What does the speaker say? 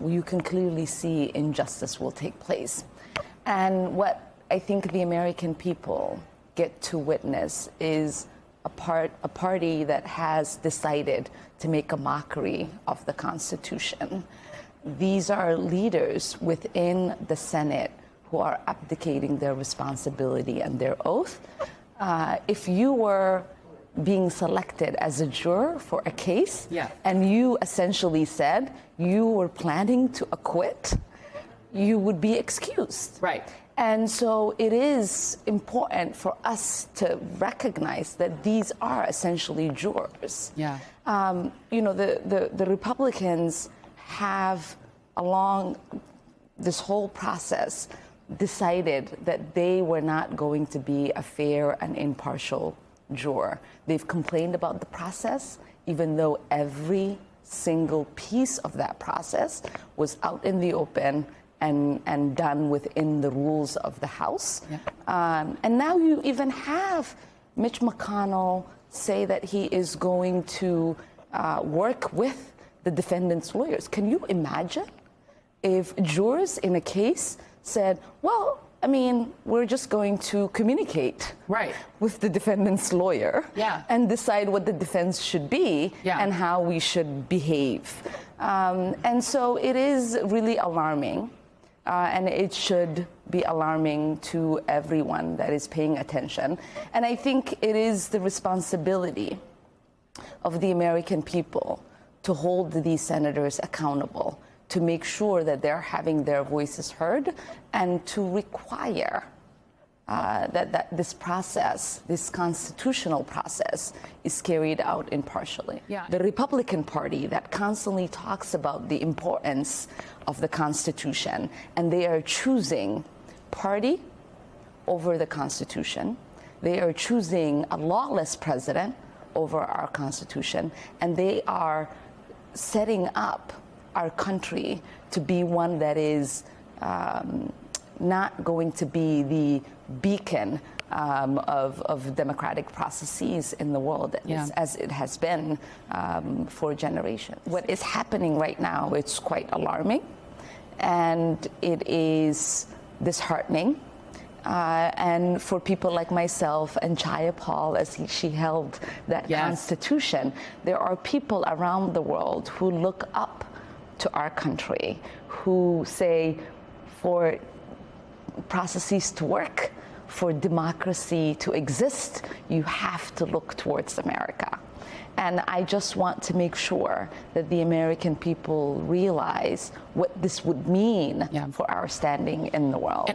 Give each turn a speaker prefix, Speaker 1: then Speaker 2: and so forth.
Speaker 1: you can clearly see injustice will take place. And what I think the American people get to witness is a party that has decided to make a mockery of the Constitution. These are leaders within the Senate who are abdicating their responsibility and their oath. If you were being selected as a juror for a case, and you essentially said you were planning to acquit, you would be excused.
Speaker 2: Right.
Speaker 1: And so it is important for us to recognize that these are essentially jurors.
Speaker 2: Yeah.
Speaker 1: You know, the Republicans have, along this whole process, decided that they were not going to be a fair and impartial juror. They've complained about the process, even though every single piece of that process was out in the open and done within the rules of the House. And now you even have Mitch McConnell say that he is going to work with the defendant's lawyers. Can you imagine if jurors in a case said, well, I mean, we're just going to communicate with the defendant's lawyer and decide what the defense should be and how we should behave. And so it is really alarming, and it should be alarming to everyone that is paying attention. And I think it is the responsibility of the American people to hold these senators accountable, to make sure that they're having their voices heard, and to require that this process, this constitutional process, is carried out impartially. The Republican Party that constantly talks about the importance of the Constitution, and they are choosing party over the Constitution. They are choosing a lawless president over our Constitution, and they are setting up our country to be one that is not going to be the beacon of democratic processes in the world, as it has been for generations. What is happening right now, it's quite alarming, and it is disheartening. And for people like myself and Chaya Paul, as she held that Constitution, there are people around the world who look up to our country, who say, for processes to work, for democracy to exist, you have to look towards America. And I just want to make sure that the American people realize what this would mean for our standing in the world.